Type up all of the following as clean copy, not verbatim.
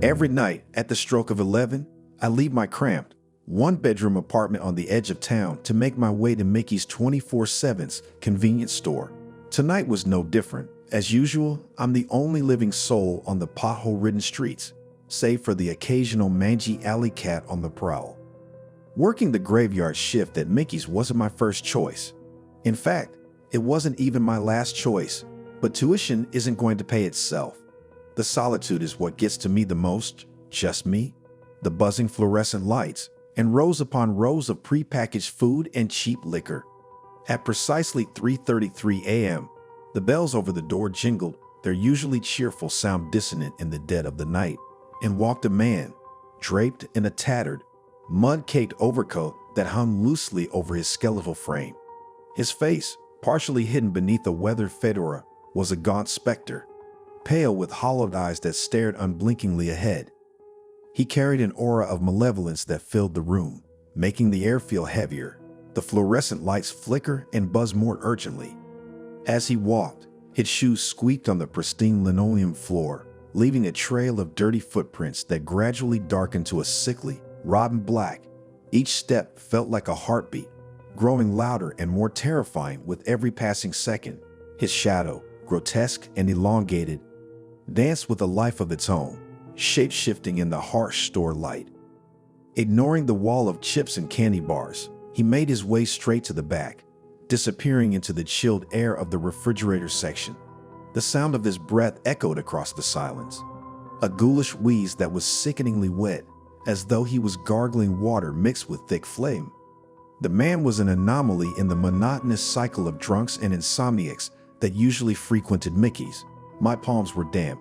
Every night, at the stroke of 11, I leave my cramped, one-bedroom apartment on the edge of town to make my way to Mickey's 24/7's convenience store. Tonight was no different. As usual, I'm the only living soul on the pothole-ridden streets, save for the occasional mangy alley cat on the prowl. Working the graveyard shift at Mickey's wasn't my first choice. In fact, it wasn't even my last choice, but tuition isn't going to pay itself. The solitude is what gets to me the most, just me, the buzzing fluorescent lights, and rows upon rows of prepackaged food and cheap liquor. At precisely 3:33 a.m., the bells over the door jingled, their usually cheerful sound dissonant in the dead of the night, and walked a man, draped in a tattered, mud-caked overcoat that hung loosely over his skeletal frame. His face, partially hidden beneath a weathered fedora, was a gaunt specter, pale with hollowed eyes that stared unblinkingly ahead. He carried an aura of malevolence that filled the room, making the air feel heavier. The fluorescent lights flicker and buzz more urgently. As he walked, his shoes squeaked on the pristine linoleum floor, leaving a trail of dirty footprints that gradually darkened to a sickly, rotten black. Each step felt like a heartbeat, growing louder and more terrifying with every passing second. His shadow, grotesque and elongated, danced with a life of its own, shape-shifting in the harsh store light. Ignoring the wall of chips and candy bars, he made his way straight to the back, disappearing into the chilled air of the refrigerator section. The sound of his breath echoed across the silence, a ghoulish wheeze that was sickeningly wet, as though he was gargling water mixed with thick phlegm. The man was an anomaly in the monotonous cycle of drunks and insomniacs that usually frequented Mickey's. My palms were damp,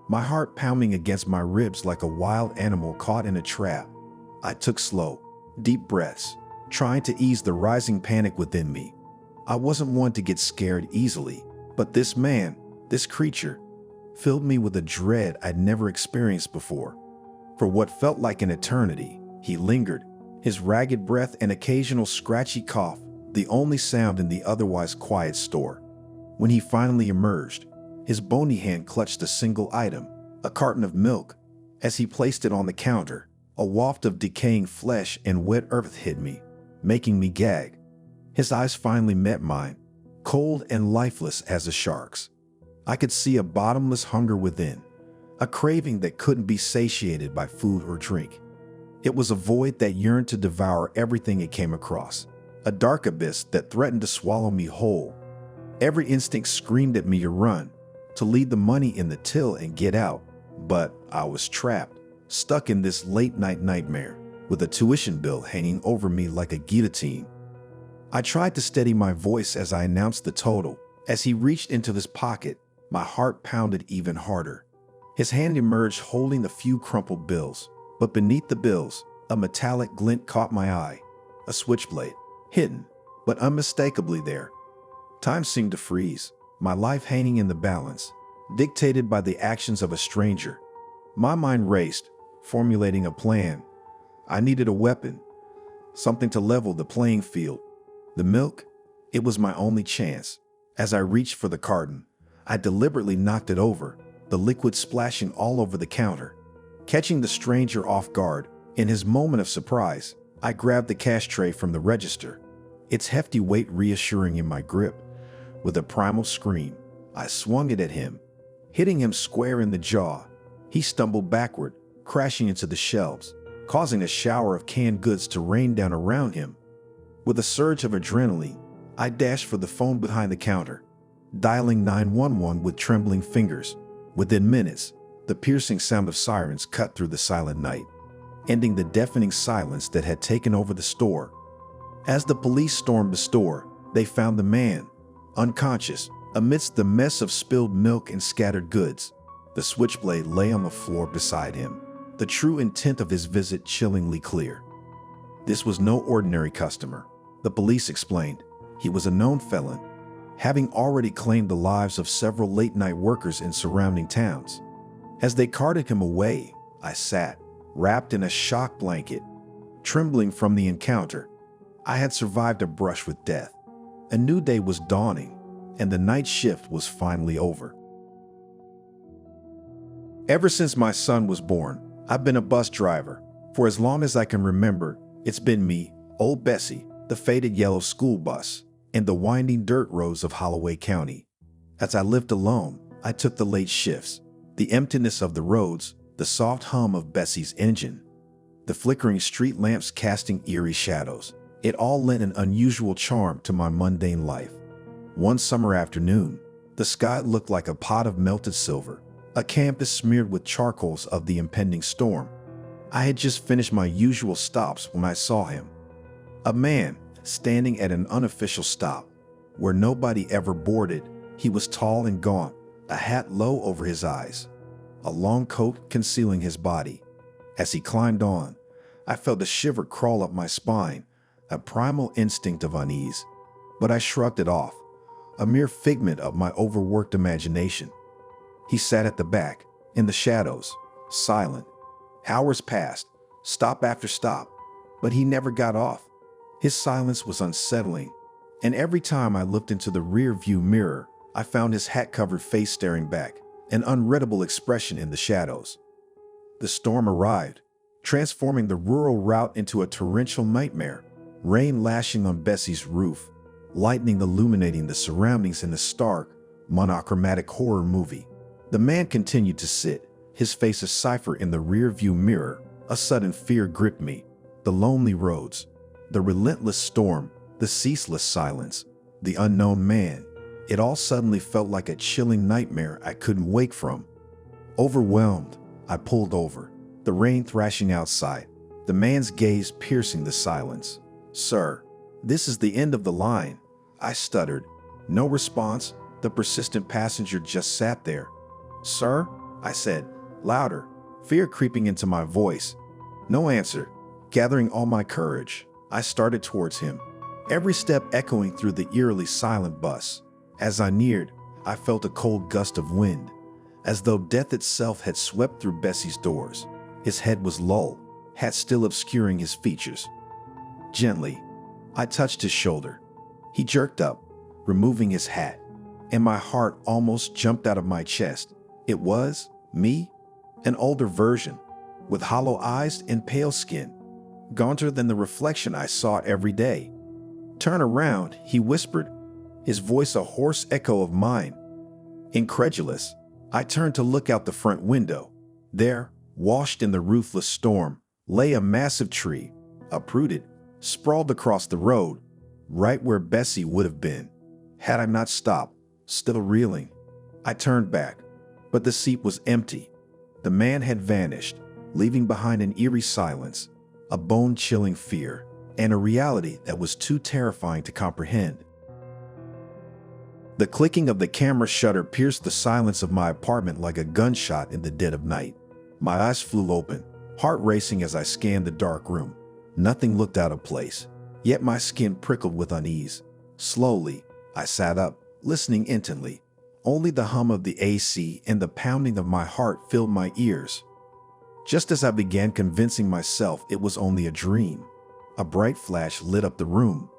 my heart pounding against my ribs like a wild animal caught in a trap. I took slow, deep breaths, trying to ease the rising panic within me. I wasn't one to get scared easily, but this man, this creature, filled me with a dread I'd never experienced before. For what felt like an eternity, he lingered, his ragged breath and occasional scratchy cough the only sound in the otherwise quiet store. When he finally emerged, his bony hand clutched a single item, a carton of milk. As he placed it on the counter, a waft of decaying flesh and wet earth hit me, making me gag. His eyes finally met mine, cold and lifeless as a shark's. I could see a bottomless hunger within, a craving that couldn't be satiated by food or drink. It was a void that yearned to devour everything it came across, a dark abyss that threatened to swallow me whole. Every instinct screamed at me to run, to leave the money in the till and get out, but I was trapped, stuck in this late-night nightmare, with a tuition bill hanging over me like a guillotine. I tried to steady my voice as I announced the total. As he reached into his pocket, my heart pounded even harder. His hand emerged holding a few crumpled bills, but beneath the bills, a metallic glint caught my eye, a switchblade, hidden, but unmistakably there. Time seemed to freeze, my life hanging in the balance, dictated by the actions of a stranger. My mind raced, formulating a plan. I needed a weapon, something to level the playing field. The milk? It was my only chance. As I reached for the carton, I deliberately knocked it over, the liquid splashing all over the counter. Catching the stranger off guard, in his moment of surprise, I grabbed the cash tray from the register, its hefty weight reassuring in my grip. With a primal scream, I swung it at him, hitting him square in the jaw. He stumbled backward, crashing into the shelves, causing a shower of canned goods to rain down around him. With a surge of adrenaline, I dashed for the phone behind the counter, dialing 911 with trembling fingers. Within minutes, the piercing sound of sirens cut through the silent night, ending the deafening silence that had taken over the store. As the police stormed the store, they found the man, unconscious, amidst the mess of spilled milk and scattered goods. The switchblade lay on the floor beside him, the true intent of his visit chillingly clear. This was no ordinary customer, the police explained. He was a known felon, having already claimed the lives of several late-night workers in surrounding towns. As they carted him away, I sat, wrapped in a shock blanket, trembling from the encounter. I had survived a brush with death. A new day was dawning, and the night shift was finally over. Ever since my son was born, I've been a bus driver. For as long as I can remember, it's been me, old Bessie, the faded yellow school bus, and the winding dirt roads of Holloway County. As I lived alone, I took the late shifts, the emptiness of the roads, the soft hum of Bessie's engine, the flickering street lamps casting eerie shadows. It all lent an unusual charm to my mundane life. One summer afternoon, the sky looked like a pot of melted silver, a canvas smeared with charcoals of the impending storm. I had just finished my usual stops when I saw him. A man standing at an unofficial stop, where nobody ever boarded. He was tall and gaunt, a hat low over his eyes, a long coat concealing his body. As he climbed on, I felt a shiver crawl up my spine, a primal instinct of unease. But I shrugged it off, a mere figment of my overworked imagination. He sat at the back, in the shadows, silent. Hours passed, stop after stop, but he never got off. His silence was unsettling, and every time I looked into the rear-view mirror, I found his hat-covered face staring back, an unreadable expression in the shadows. The storm arrived, transforming the rural route into a torrential nightmare, rain lashing on Bessie's roof, lightning illuminating the surroundings in a stark, monochromatic horror movie. The man continued to sit, his face a cipher in the rear-view mirror. A sudden fear gripped me. The lonely roads, the relentless storm, the ceaseless silence, the unknown man. It all suddenly felt like a chilling nightmare I couldn't wake from. Overwhelmed, I pulled over, the rain thrashing outside, the man's gaze piercing the silence. "Sir, this is the end of the line," I stuttered. No response. The persistent passenger just sat there. "Sir?" I said, louder, fear creeping into my voice. No answer. Gathering all my courage, I started towards him, every step echoing through the eerily silent bus. As I neared, I felt a cold gust of wind, as though death itself had swept through Bessie's doors. His head was low, hat still obscuring his features. Gently, I touched his shoulder. He jerked up, removing his hat, and my heart almost jumped out of my chest. It was me, an older version, with hollow eyes and pale skin, gaunter than the reflection I saw every day. "Turn around," he whispered, his voice a hoarse echo of mine. Incredulous, I turned to look out the front window. There, washed in the ruthless storm, lay a massive tree, uprooted, sprawled across the road, right where Bessie would have been, had I not stopped, still reeling. I turned back, but the seat was empty. The man had vanished, leaving behind an eerie silence, a bone-chilling fear, and a reality that was too terrifying to comprehend. The clicking of the camera shutter pierced the silence of my apartment like a gunshot in the dead of night. My eyes flew open, heart racing as I scanned the dark room. Nothing looked out of place, yet my skin prickled with unease. Slowly, I sat up, listening intently. Only the hum of the AC and the pounding of my heart filled my ears. Just as I began convincing myself it was only a dream, a bright flash lit up the room.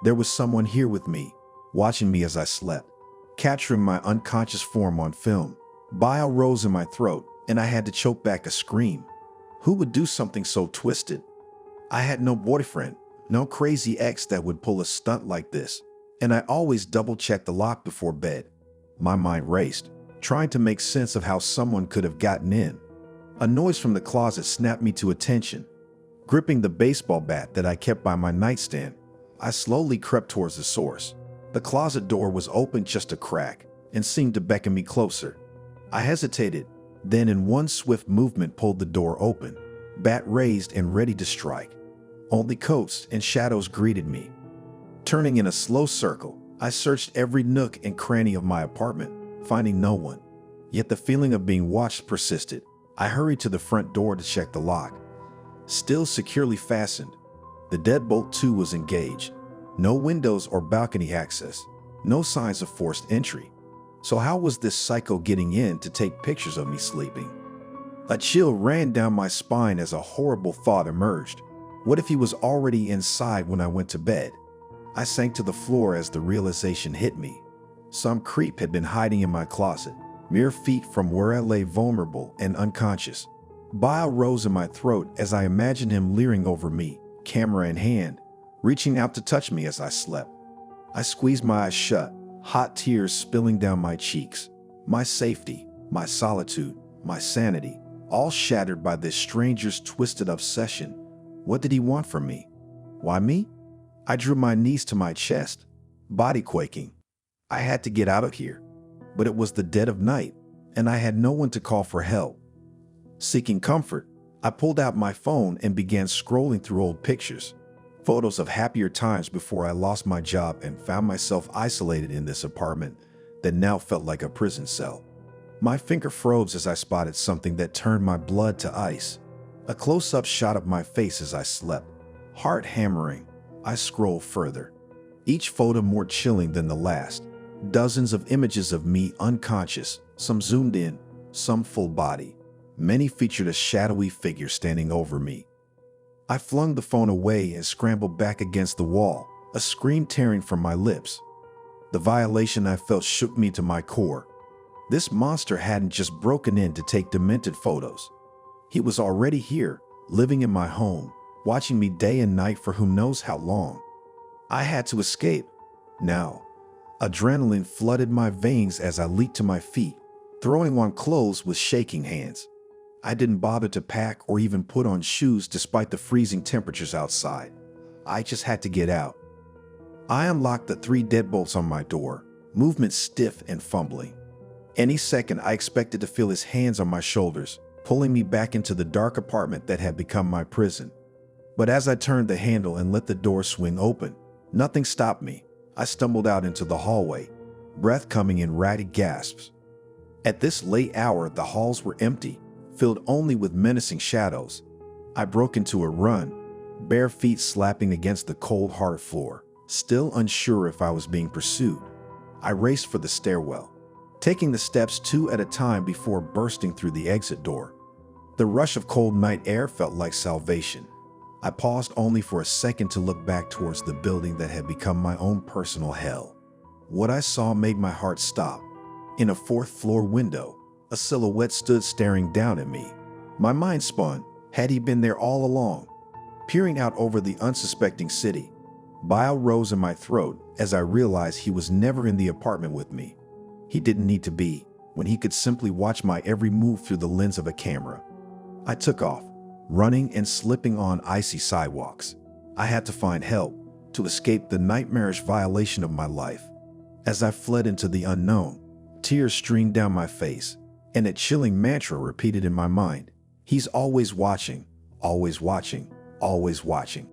There was someone here with me, watching me as I slept, capturing my unconscious form on film. Bile rose in my throat, and I had to choke back a scream. Who would do something so twisted? I had no boyfriend, no crazy ex that would pull a stunt like this, and I always double-checked the lock before bed. My mind raced, trying to make sense of how someone could have gotten in. A noise from the closet snapped me to attention. Gripping the baseball bat that I kept by my nightstand, I slowly crept towards the source. The closet door was open just a crack and seemed to beckon me closer. I hesitated, then in one swift movement pulled the door open, bat raised and ready to strike. Only coats and shadows greeted me. Turning in a slow circle, I searched every nook and cranny of my apartment, finding no one. Yet the feeling of being watched persisted. I hurried to the front door to check the lock. Still securely fastened. The deadbolt too was engaged. No windows or balcony access. No signs of forced entry. So how was this psycho getting in to take pictures of me sleeping? A chill ran down my spine as a horrible thought emerged. What if he was already inside when I went to bed? I sank to the floor as the realization hit me. Some creep had been hiding in my closet, mere feet from where I lay vulnerable and unconscious. Bile rose in my throat as I imagined him leering over me, camera in hand, reaching out to touch me as I slept. I squeezed my eyes shut, hot tears spilling down my cheeks. My safety, my solitude, my sanity, all shattered by this stranger's twisted obsession. What did he want from me? Why me? I drew my knees to my chest, body quaking. I had to get out of here. But it was the dead of night, and I had no one to call for help. Seeking comfort, I pulled out my phone and began scrolling through old pictures, photos of happier times before I lost my job and found myself isolated in this apartment that now felt like a prison cell. My finger froze as I spotted something that turned my blood to ice. A close-up shot of my face as I slept. Heart hammering, I scrolled further. Each photo more chilling than the last. Dozens of images of me unconscious, some zoomed in, some full body. Many featured a shadowy figure standing over me. I flung the phone away and scrambled back against the wall, a scream tearing from my lips. The violation I felt shook me to my core. This monster hadn't just broken in to take demented photos. He was already here, living in my home, watching me day and night for who knows how long. I had to escape. Now, adrenaline flooded my veins as I leaped to my feet, throwing on clothes with shaking hands. I didn't bother to pack or even put on shoes despite the freezing temperatures outside. I just had to get out. I unlocked the 3 deadbolts on my door, movement stiff and fumbling. Any second, I expected to feel his hands on my shoulders, pulling me back into the dark apartment that had become my prison. But as I turned the handle and let the door swing open, nothing stopped me. I stumbled out into the hallway, breath coming in ragged gasps. At this late hour, the halls were empty, filled only with menacing shadows. I broke into a run, bare feet slapping against the cold, hard floor, still unsure if I was being pursued. I raced for the stairwell, taking the steps 2 at a time before bursting through the exit door. The rush of cold night air felt like salvation. I paused only for a second to look back towards the building that had become my own personal hell. What I saw made my heart stop. In a 4th-floor window, a silhouette stood staring down at me. My mind spun. Had he been there all along? Peering out over the unsuspecting city, bile rose in my throat as I realized he was never in the apartment with me. He didn't need to be, when he could simply watch my every move through the lens of a camera. I took off, running and slipping on icy sidewalks. I had to find help to escape the nightmarish violation of my life. As I fled into the unknown, tears streamed down my face, and a chilling mantra repeated in my mind. He's always watching, always watching, always watching.